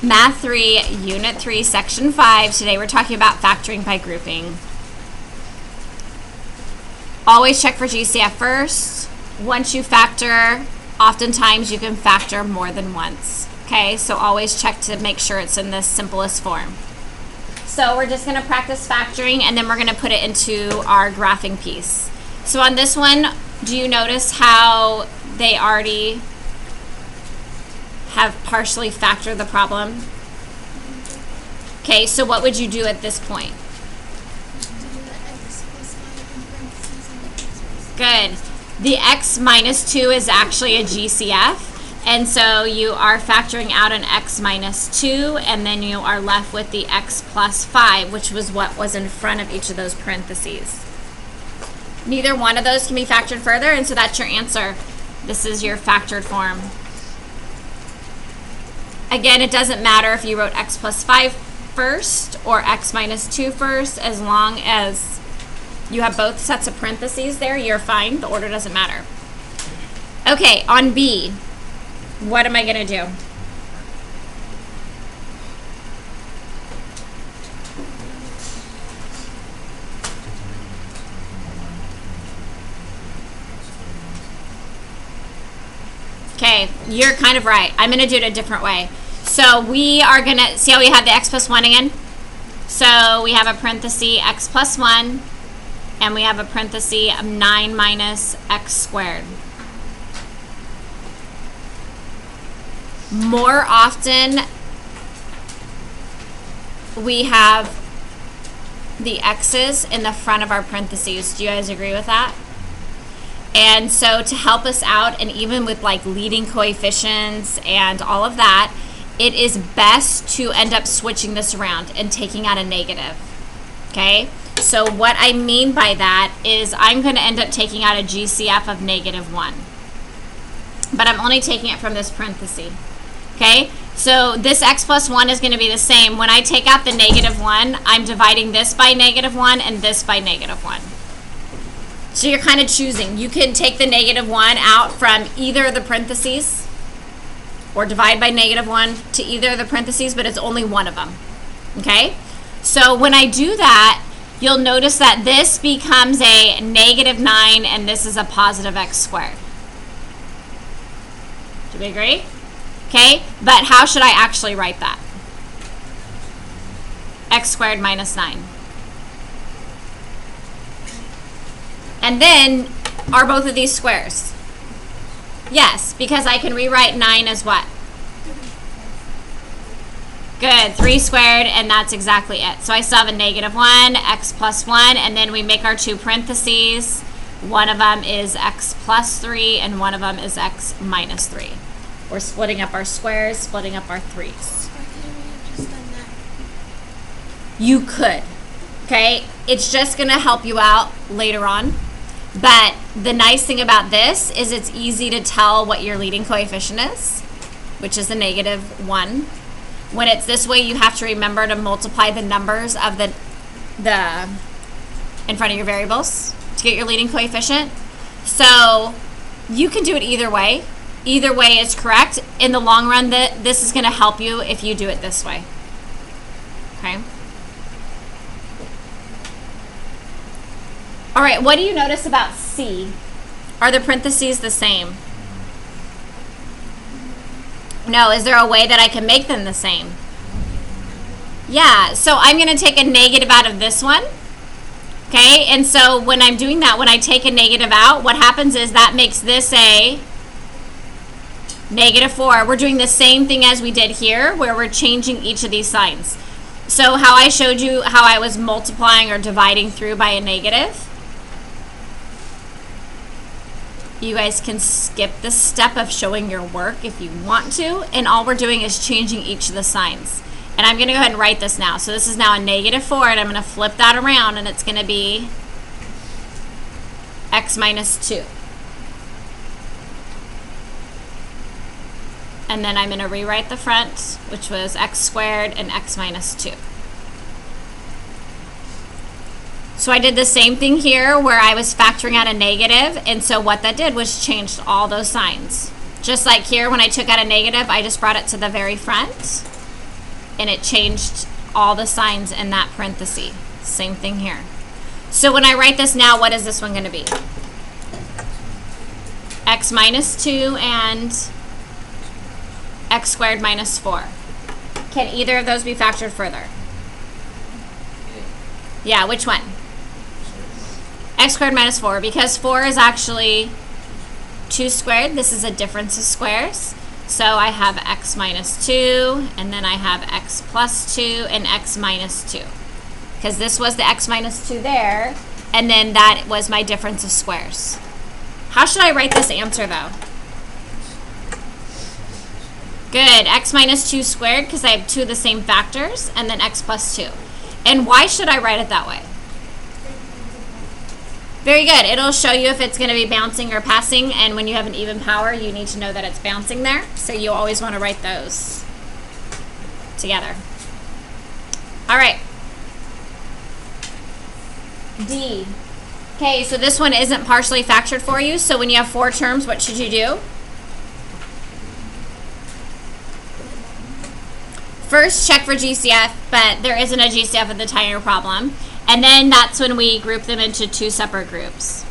Math 3, Unit 3, Section 5. Today we're talking about factoring by grouping. Always check for GCF first. Once you factor, oftentimes you can factor more than once. Okay, so always check to make sure it's in the simplest form. So we're just going to practice factoring, and then we're going to put it into our graphing piece. So on this one, do you notice how they already have partially factored the problem? Okay, so what would you do at this point? Good. The x minus 2 is actually a GCF, and so you are factoring out an x minus 2, and then you are left with the x plus 5, which was what was in front of each of those parentheses. Neither one of those can be factored further, and so that's your answer. This is your factored form. Again, it doesn't matter if you wrote x plus 5 first or x minus 2 first, as long as you have both sets of parentheses there, you're fine. The order doesn't matter. Okay, on B, what am I going to do? Okay, you're kind of right. I'm going to do it a different way. So we are going to, see how we have the x plus 1 again? So we have a parenthesis x plus 1, and we have a parenthesis of 9 minus x squared. More often, we have the x's in the front of our parentheses. Do you guys agree with that? And so to help us out, and even with like leading coefficients and all of that, it is best to end up switching this around and taking out a negative. Okay? So what I mean by that is I'm going to end up taking out a GCF of -1. But I'm only taking it from this parenthesis. Okay? So this x plus 1 is going to be the same. When I take out the -1, I'm dividing this by -1 and this by -1. So you're kind of choosing. You can take the -1 out from either of the parentheses, or divide by -1 to either of the parentheses, but it's only one of them. Okay? So when I do that, you'll notice that this becomes a -9 and this is a positive x squared. Do we agree? Okay, but how should I actually write that? X squared minus 9. And then, are both of these squares? Yes, because I can rewrite 9 as what? Good, 3 squared, and that's exactly it. So I still have a -1, x plus 1, and then we make our two parentheses. One of them is x plus 3, and one of them is x minus 3. We're splitting up our squares, splitting up our 3's. Why couldn't we have just done that? You could, okay? It's just gonna help you out later on. But the nice thing about this is it's easy to tell what your leading coefficient is, which is the -1. When it's this way, you have to remember to multiply the numbers of the in front of your variables to get your leading coefficient. So you can do it either way. Either way is correct. In the long run, this is going to help you if you do it this way. Okay? All right, what do you notice about C? Are the parentheses the same? No, is there a way that I can make them the same? Yeah, so I'm going to take a negative out of this one. Okay, and so when I'm doing that, when I take a negative out, what happens is that makes this a -4. We're doing the same thing as we did here, where we're changing each of these signs. So how I showed you how I was multiplying or dividing through by a negative, you guys can skip the step of showing your work if you want to, and all we're doing is changing each of the signs. And I'm going to go ahead and write this now. So this is now a -4, and I'm going to flip that around, and it's going to be x minus 2. And then I'm going to rewrite the front, which was x squared and x minus 2. So I did the same thing here where I was factoring out a negative, and so what that did was changed all those signs. Just like here, when I took out a negative, I just brought it to the very front. and it changed all the signs in that parenthesis. Same thing here. So when I write this now, what is this one going to be? X minus 2 and x squared minus 4. Can either of those be factored further? Yeah, which one? X squared minus 4, because 4 is actually 2 squared. This is a difference of squares. So I have x minus 2, and then I have x plus 2 and x minus 2. Because this was the x minus 2 there, and then that was my difference of squares. How should I write this answer, though? Good. X minus 2 squared, because I have two of the same factors, and then x plus 2. And why should I write it that way? Very good. It'll show you if it's going to be bouncing or passing, and when you have an even power, you need to know that it's bouncing there. So you always want to write those together. All right. D. Okay, so this one isn't partially factored for you. So when you have 4 terms, what should you do? First, check for GCF, but there isn't a GCF of the entire problem. And then that's when we group them into 2 separate groups.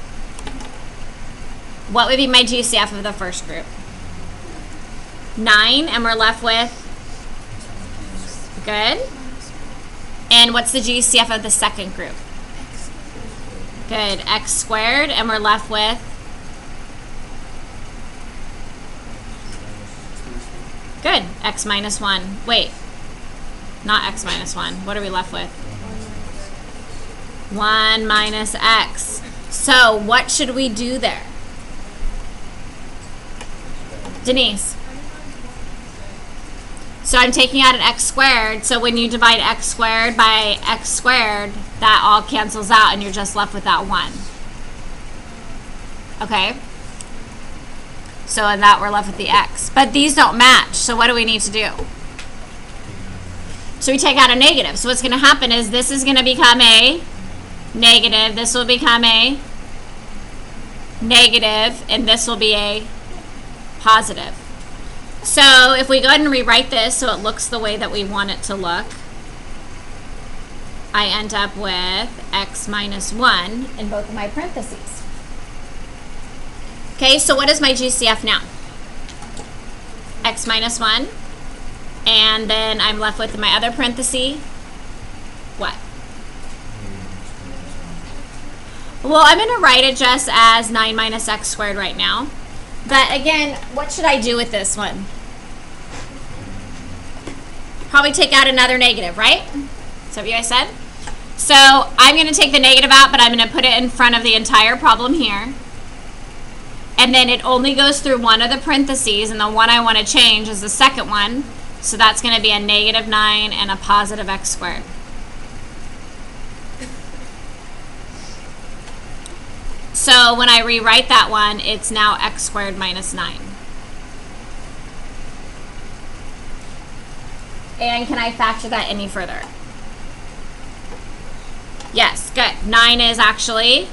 What would be my GCF of the first group? 9, and we're left with? Good. And what's the GCF of the second group? Good. X squared, and we're left with? Good. X minus 1. Wait. Not x minus 1. What are we left with? 1 minus x. So what should we do there? Denise. So I'm taking out an x squared. So when you divide x squared by x squared, that all cancels out and you're just left with that 1. Okay? So in that we're left with the x. But these don't match. So what do we need to do? So we take out a negative. So what's going to happen is this is going to become a negative. This will become a negative. And this will be a positive. So if we go ahead and rewrite this so it looks the way that we want it to look, I end up with x minus 1 in both of my parentheses. Okay, so what is my GCF now? X minus 1. And then I'm left with my other parenthesis. What? Well, I'm going to write it just as 9 minus x squared right now. But again, what should I do with this one? Probably take out another negative, right? Is that what you guys said? So I'm going to take the negative out, but I'm going to put it in front of the entire problem here. And then it only goes through one of the parentheses, and the one I want to change is the second one. So that's going to be a negative 9 and a positive x squared. So when I rewrite that one, it's now x squared minus 9. And can I factor that any further? Yes, good. 9 is actually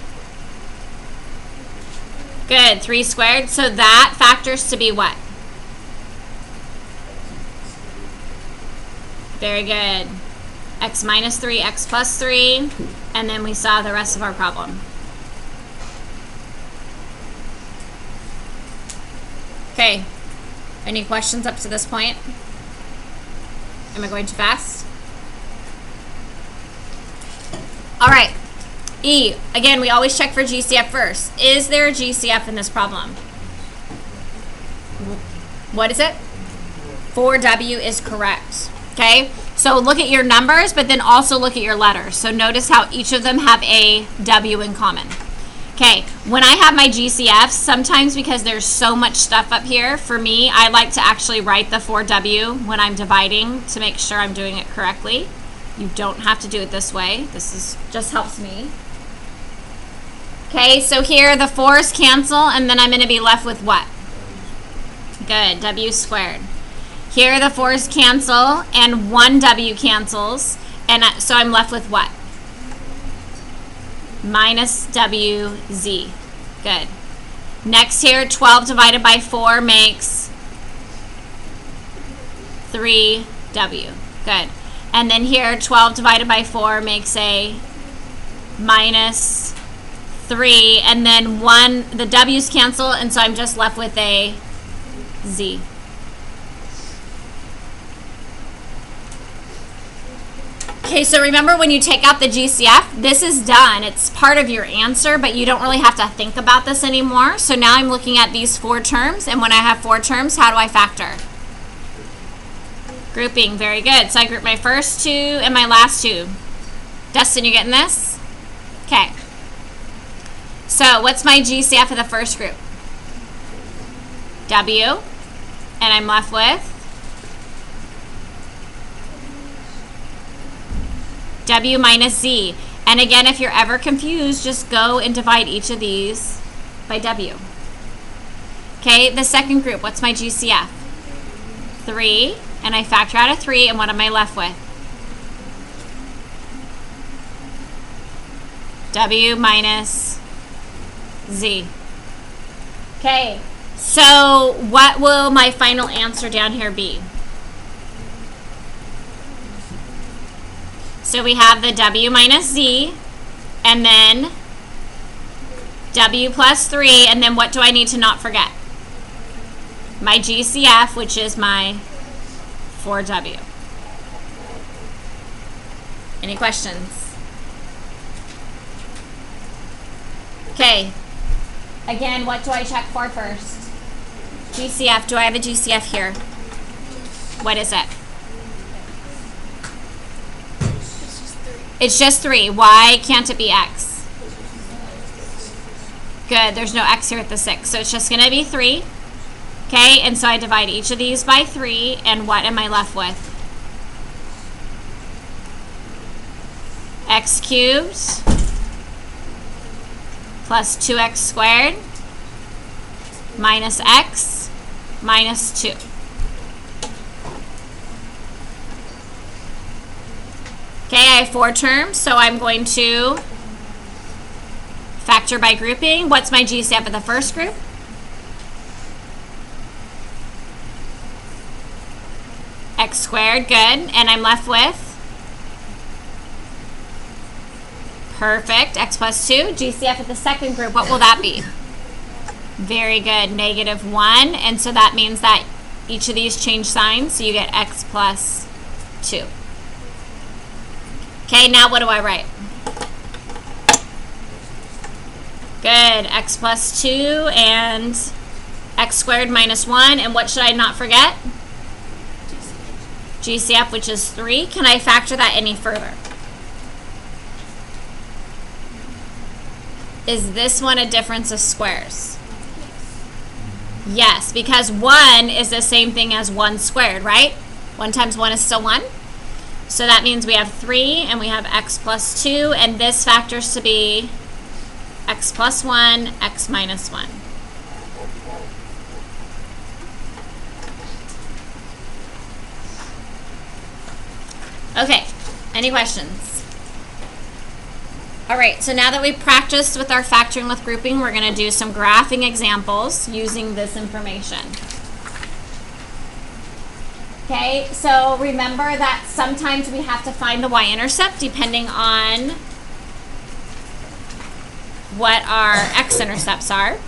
good. 3 squared. So that factors to be what? Very good. X minus 3, x plus 3, and then we saw the rest of our problem. Okay. Any questions up to this point? Am I going too fast? All right. E. Again, we always check for GCF first. Is there a GCF in this problem? What is it? 4W is correct. Okay? So look at your numbers, but then also look at your letters. So notice how each of them have a W in common. Okay, when I have my GCFs, sometimes because there's so much stuff up here, for me, I like to actually write the 4W when I'm dividing to make sure I'm doing it correctly. You don't have to do it this way. This is just helps me. Okay, so here the 4's cancel, and then I'm going to be left with what? Good, W squared. Here the 4's cancel, and 1W cancels, and so I'm left with what? Minus WZ. Good. Next here, 12 divided by 4 makes 3W. Good. And then here, 12 divided by 4 makes a minus 3. And then 1, the w's cancel, and so I'm just left with a z. Okay, so remember when you take out the GCF, this is done. It's part of your answer, but you don't really have to think about this anymore. So now I'm looking at these 4 terms, and when I have 4 terms, how do I factor? Grouping, very good. So I group my first 2 and my last 2. Dustin, you getting this? Okay. So what's my GCF of the first group? W, and I'm left with W minus Z. And again, if you're ever confused, just go and divide each of these by W. Okay, the second group, what's my GCF? 3, and I factor out a 3, and what am I left with? W minus Z. Okay, so what will my final answer down here be? So we have the W minus Z, and then W plus 3, and then what do I need to not forget? My GCF, which is my 4W. Any questions? Okay. Again, what do I check for first? GCF. Do I have a GCF here? What is it? It's just 3. Why can't it be X? Good. There's no X here at the 6. So it's just going to be 3. Okay, and so I divide each of these by 3, and what am I left with? X cubed plus 2x squared minus X minus 2. Okay, I have 4 terms, so I'm going to factor by grouping. What's my GCF of the first group? X squared, good. And I'm left with? Perfect, X plus 2. GCF of the second group, what will that be? Very good, negative 1. And so that means that each of these change signs, so you get X plus 2. Okay, now what do I write? Good, X plus 2 and X squared minus 1. And what should I not forget? GCF, which is 3. Can I factor that any further? Is this one a difference of squares? Yes, because 1 is the same thing as 1 squared, right? 1 times 1 is still 1. So that means we have 3 and we have X plus 2, and this factors to be X plus 1, X minus 1. Okay, any questions? All right, so now that we've practiced with our factoring with grouping, we're going to do some graphing examples using this information. Okay, so remember that sometimes we have to find the y-intercept depending on what our x-intercepts are.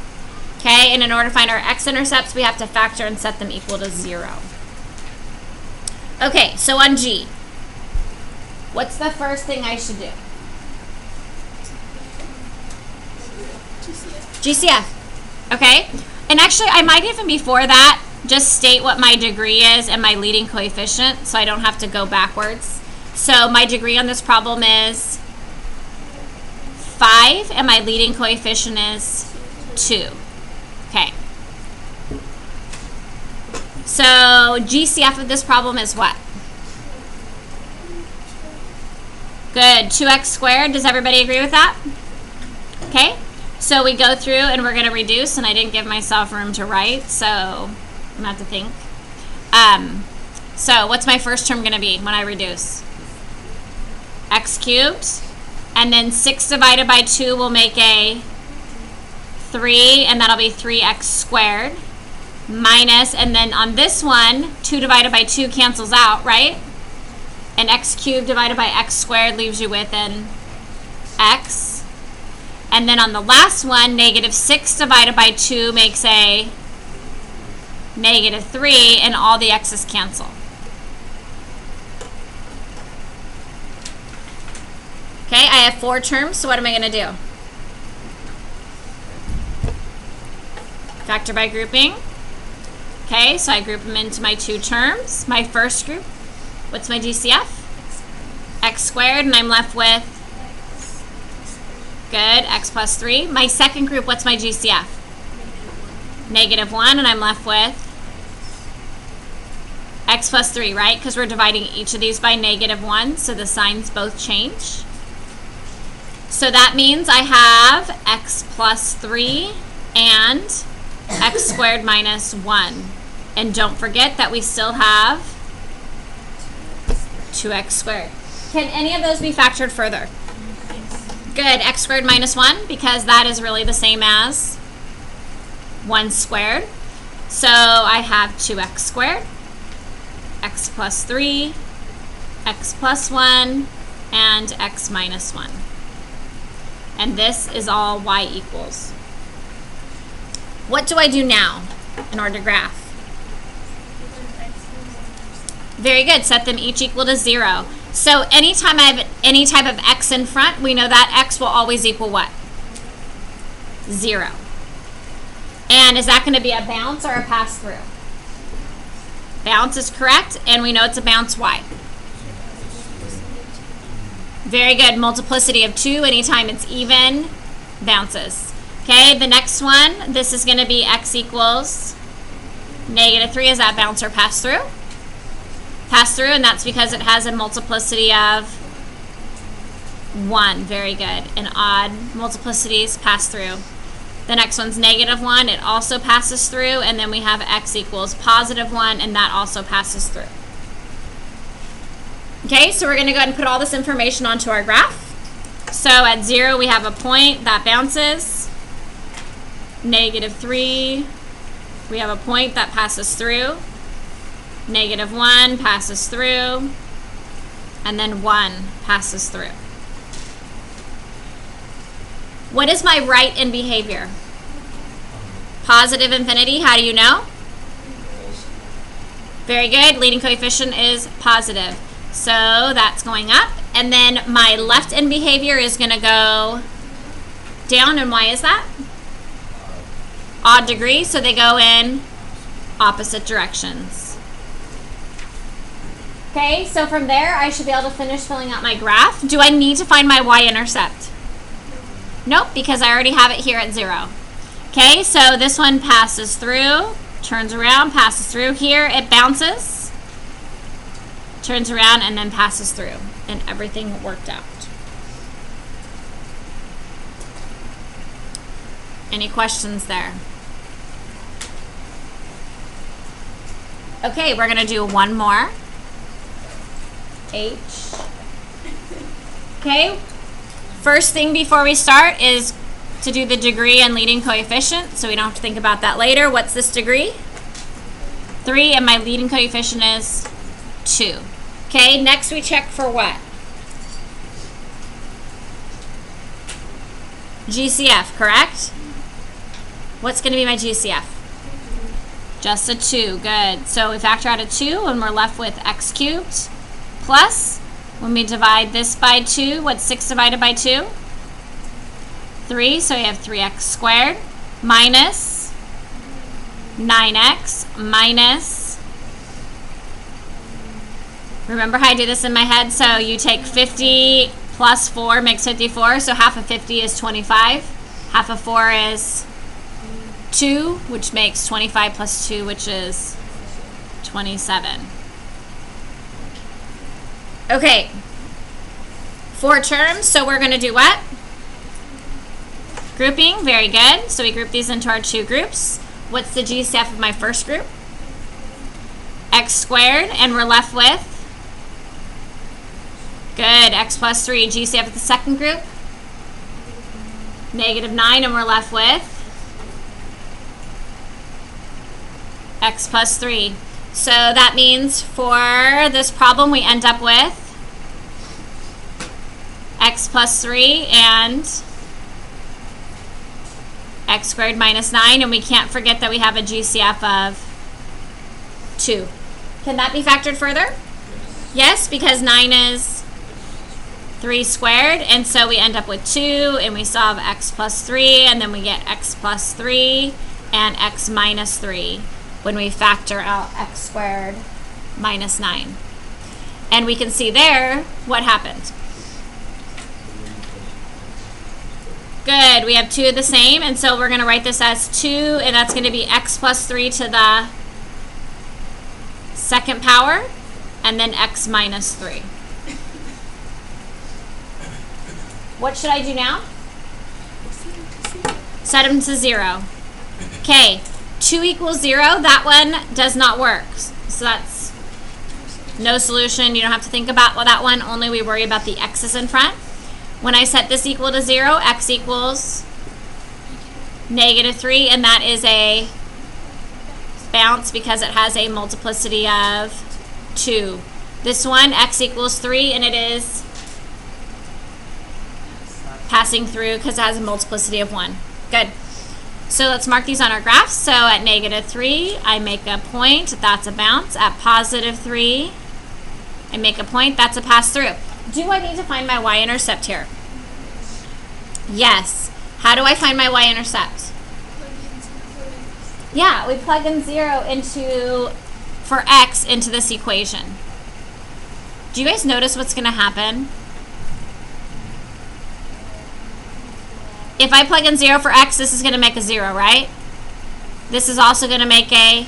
Okay, and in order to find our x-intercepts, we have to factor and set them equal to 0. Okay, so on G, what's the first thing I should do? GCF. Okay, and actually I might even before that just state what my degree is and my leading coefficient so I don't have to go backwards. So my degree on this problem is 5 and my leading coefficient is 2. Okay. So GCF of this problem is what? Good, 2x squared. Does everybody agree with that? Okay, so we go through and we're going to reduce, and I didn't give myself room to write, so I'm going to have to think. So what's my first term going to be when I reduce? X cubed, and then 6 divided by 2 will make a 3, and that'll be 3x squared, minus, and then on this one, 2 divided by 2 cancels out, right? And x cubed divided by x squared leaves you with an x. And then on the last one, negative 6 divided by 2 makes a negative 3, and all the x's cancel. Okay, I have 4 terms, so what am I going to do? Factor by grouping. Okay, so I group them into my 2 terms. My first group, what's my GCF? X squared, and I'm left with, good, x plus 3. My second group, what's my GCF? Negative 1, and I'm left with x plus 3, right? Because we're dividing each of these by negative 1, so the signs both change. So that means I have x plus 3 and x squared minus 1. And don't forget that we still have 2x squared. Can any of those be factored further? Good, x squared minus 1, because that is really the same as 1 squared. So I have 2x squared, x plus 3, x plus 1, and x minus 1. And this is all y equals. What do I do now in order to graph? Very good. Set them each equal to 0. So anytime I have any type of x in front, we know that x will always equal what? 0. And is that going to be a bounce or a pass-through? Bounce is correct, and we know it's a bounce y. Very good. Multiplicity of 2, anytime it's even, bounces. Okay, the next one, this is going to be x equals negative 3. Is that bounce or pass through? Pass through, and that's because it has a multiplicity of 1. Very good. And odd multiplicities pass through. The next one's negative 1. It also passes through, and then we have x equals positive 1, and that also passes through. Okay, so we're going to go ahead and put all this information onto our graph. So at 0, we have a point that bounces. Negative 3, we have a point that passes through. Negative 1 passes through. And then 1 passes through. What is my right in behavior? Positive infinity, how do you know? Very good, leading coefficient is positive. So that's going up. And then my left in behavior is going to go down. And why is that? Odd degree, so they go in opposite directions. Okay, so from there, I should be able to finish filling out my graph. Do I need to find my y-intercept? Nope, because I already have it here at 0. Okay, so this one passes through, turns around, passes through. Here, it bounces, turns around, and then passes through. And everything worked out. Any questions there? Okay, we're going to do one more. H. Okay, first thing before we start is to do the degree and leading coefficient, so we don't have to think about that later. What's this degree? 3, and my leading coefficient is 2. Okay, next we check for what? GCF, correct? What's going to be my GCF? Just a 2, good. So we factor out a 2 and we're left with x cubed plus, when we divide this by 2, what's 6 divided by 2? 3, so we have 3x squared minus 9x minus, remember how I do this in my head? So you take 50 plus 4 makes 54, so half of 50 is 25. Half of 4 is 2, which makes 25 plus 2, which is 27. Okay, 4 terms, so we're going to do what? Grouping, very good. So we group these into our 2 groups. What's the GCF of my first group? X squared, and we're left with? Good, x plus 3. GCF of the second group? Negative 9, and we're left with? X plus 3. So that means for this problem we end up with x plus 3 and x squared minus 9, and we can't forget that we have a GCF of 2. Can that be factored further? Yes, because 9 is 3 squared, and so we end up with 2, and we solve x plus 3, and then we get x plus 3 and x minus 3 when we factor out x squared minus 9. And we can see there what happened. Good, we have 2 of the same, and so we're going to write this as 2, and that's going to be x plus 3 to the second power, and then x minus 3. What should I do now? Set them to 0. Okay, 2 equals 0. That one does not work. So that's no solution. You don't have to think about that one. Only we worry about the x's in front. When I set this equal to 0, x equals negative 3, and that is a bounce because it has a multiplicity of 2. This one, x equals 3, and it is passing through because it has a multiplicity of 1. Good. So let's mark these on our graph. So at negative 3, I make a point. That's a bounce. At positive 3, I make a point. That's a pass through. Do I need to find my y-intercept here? Yes. How do I find my y-intercept? Yeah, we plug in 0 for x into this equation. Do you guys notice what's going to happen? If I plug in 0 for x, this is going to make a 0, right? This is also going to make a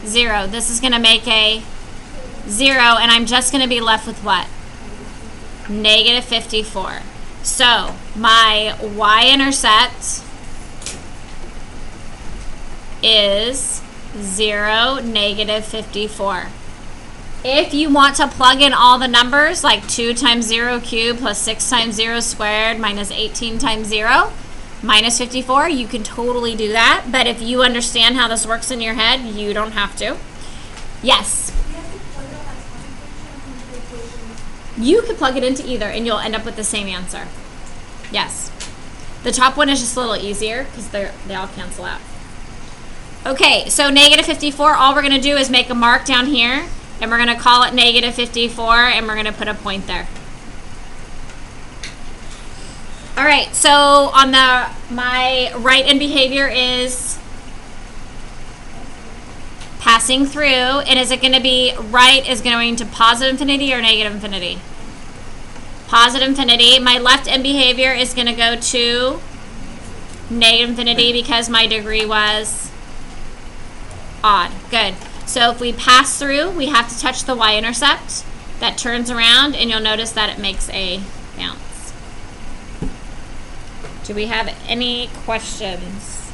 0. This is going to make a 0, and I'm just going to be left with what? Negative 54. So my y-intercept is 0, negative 54. If you want to plug in all the numbers, like 2 times 0 cubed plus 6 times 0 squared minus 18 times 0 minus 54, you can totally do that. But if you understand how this works in your head, you don't have to. Yes? You could plug it into either, and you'll end up with the same answer. Yes. The top one is just a little easier because they all cancel out. Okay, so negative 54, all we're going to do is make a mark down here, and we're going to call it negative 54, and we're going to put a point there. All right, so on my right-hand behavior is passing through, and is it going to be right is going to positive infinity or negative infinity? Positive infinity. My left end behavior is going to go to negative infinity because my degree was odd. Good. So if we pass through, we have to touch the y-intercept. That turns around, and you'll notice that it makes a bounce. Do we have any questions?